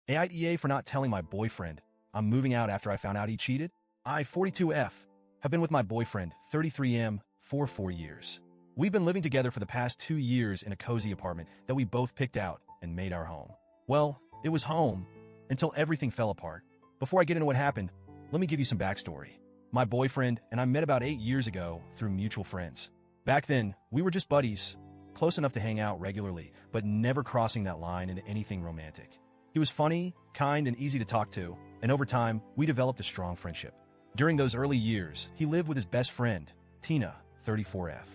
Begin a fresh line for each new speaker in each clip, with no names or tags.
AITA for not telling my boyfriend I'm moving out after I found out he cheated. I, 42F, have been with my boyfriend, 33M, for 4 years. We've been living together for the past 2 years in a cozy apartment that we both picked out and made our home. Well, it was home until everything fell apart. Before I get into what happened, let me give you some backstory. My boyfriend and I met about 8 years ago through mutual friends. Back then, we were just buddies, close enough to hang out regularly, but never crossing that line into anything romantic. He was funny, kind, and easy to talk to, and over time, we developed a strong friendship. During those early years, he lived with his best friend, Tina, 34F.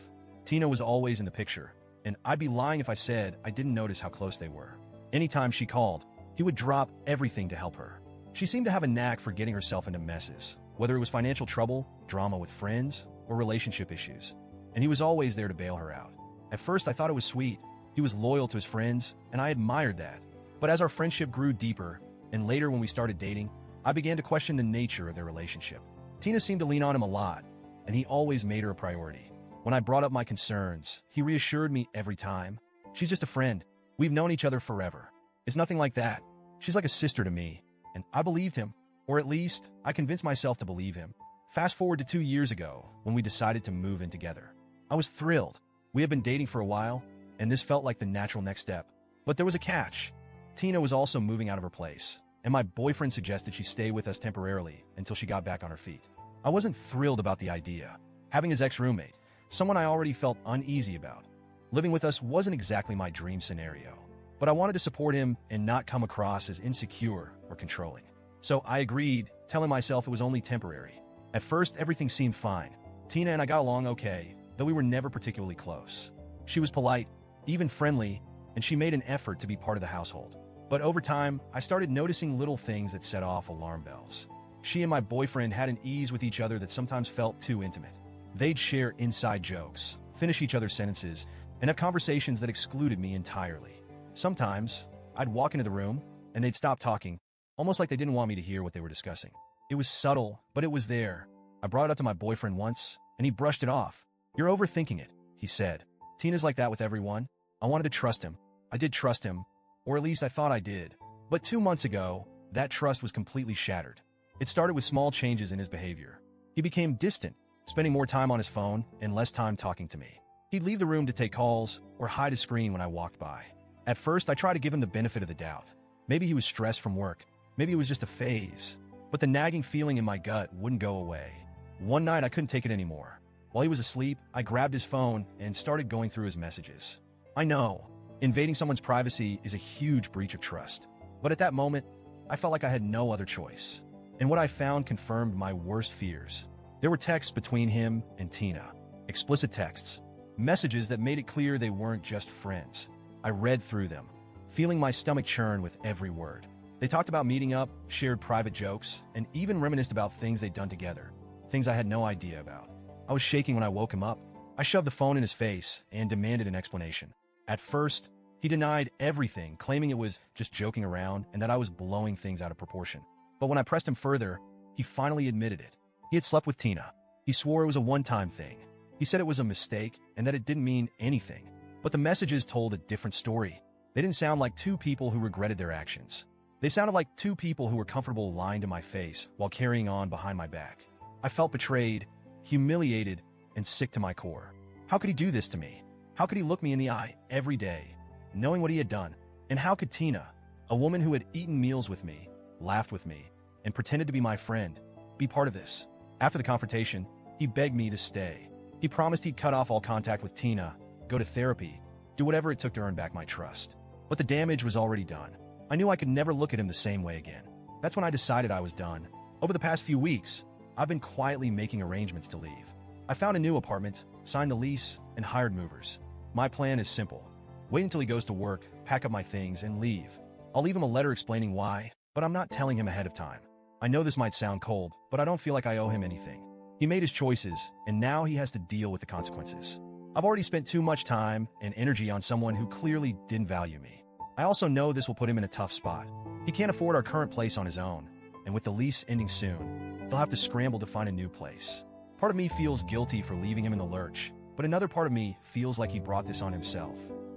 Tina was always in the picture, and I'd be lying if I said I didn't notice how close they were. Anytime she called, he would drop everything to help her. She seemed to have a knack for getting herself into messes, whether it was financial trouble, drama with friends, or relationship issues, and he was always there to bail her out. At first, I thought it was sweet. He was loyal to his friends, and I admired that. But as our friendship grew deeper, and later when we started dating, I began to question the nature of their relationship. Tina seemed to lean on him a lot, and he always made her a priority. When I brought up my concerns, he reassured me every time. She's just a friend. We've known each other forever. It's nothing like that. She's like a sister to me, and I believed him, or at least I convinced myself to believe him. Fast forward to 2 years ago, when we decided to move in together. I was thrilled. We had been dating for a while, and this felt like the natural next step. But there was a catch. Tina was also moving out of her place, and my boyfriend suggested she stay with us temporarily until she got back on her feet. I wasn't thrilled about the idea. Having his ex-roommate, someone I already felt uneasy about, living with us wasn't exactly my dream scenario. But I wanted to support him and not come across as insecure or controlling. So I agreed, telling myself it was only temporary. At first, everything seemed fine. Tina and I got along okay, though we were never particularly close. She was polite, even friendly, and she made an effort to be part of the household. But over time, I started noticing little things that set off alarm bells. She and my boyfriend had an ease with each other that sometimes felt too intimate. They'd share inside jokes, finish each other's sentences, and have conversations that excluded me entirely. Sometimes, I'd walk into the room, and they'd stop talking, almost like they didn't want me to hear what they were discussing. It was subtle, but it was there. I brought it up to my boyfriend once, and he brushed it off. "You're overthinking it," he said. "Tina's like that with everyone." I wanted to trust him. I did trust him, or at least I thought I did. But 2 months ago, that trust was completely shattered. It started with small changes in his behavior. He became distant, spending more time on his phone and less time talking to me. He'd leave the room to take calls or hide his screen when I walked by. At first, I tried to give him the benefit of the doubt. Maybe he was stressed from work. Maybe it was just a phase. But the nagging feeling in my gut wouldn't go away. One night, I couldn't take it anymore. While he was asleep, I grabbed his phone and started going through his messages. I know, invading someone's privacy is a huge breach of trust. But at that moment, I felt like I had no other choice. And what I found confirmed my worst fears. There were texts between him and Tina. Explicit texts. Messages that made it clear they weren't just friends. I read through them, feeling my stomach churn with every word. They talked about meeting up, shared private jokes, and even reminisced about things they'd done together. Things I had no idea about. I was shaking when I woke him up. I shoved the phone in his face and demanded an explanation. At first, he denied everything, claiming it was just joking around and that I was blowing things out of proportion. But when I pressed him further, he finally admitted it. He had slept with Tina. He swore it was a one-time thing. He said it was a mistake and that it didn't mean anything. But the messages told a different story. They didn't sound like two people who regretted their actions. They sounded like two people who were comfortable lying to my face while carrying on behind my back. I felt betrayed, humiliated, and sick to my core. How could he do this to me? How could he look me in the eye every day, knowing what he had done? And how could Tina, a woman who had eaten meals with me, laughed with me, and pretended to be my friend, be part of this? After the confrontation, he begged me to stay. He promised he'd cut off all contact with Tina, go to therapy, do whatever it took to earn back my trust. But the damage was already done. I knew I could never look at him the same way again. That's when I decided I was done. Over the past few weeks, I've been quietly making arrangements to leave. I found a new apartment, signed the lease, and hired movers. My plan is simple. Wait until he goes to work, pack up my things, and leave. I'll leave him a letter explaining why, but I'm not telling him ahead of time. I know this might sound cold, but I don't feel like I owe him anything. He made his choices, and now he has to deal with the consequences. I've already spent too much time and energy on someone who clearly didn't value me. I also know this will put him in a tough spot. He can't afford our current place on his own, and with the lease ending soon, he'll have to scramble to find a new place. Part of me feels guilty for leaving him in the lurch, but another part of me feels like he brought this on himself.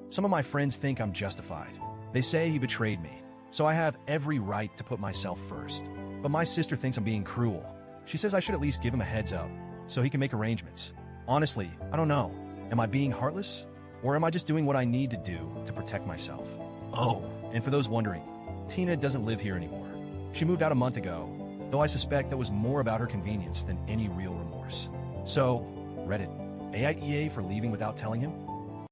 Some of my friends think I'm justified. They say he betrayed me, So I have every right to put myself first. But my sister thinks I'm being cruel. She says I should at least give him a heads up, so he can make arrangements. Honestly, I don't know. Am I being heartless? Or am I just doing what I need to do to protect myself? Oh, and for those wondering, Tina doesn't live here anymore. She moved out a month ago, though I suspect that was more about her convenience than any real remorse. So, Reddit, AITA for leaving without telling him?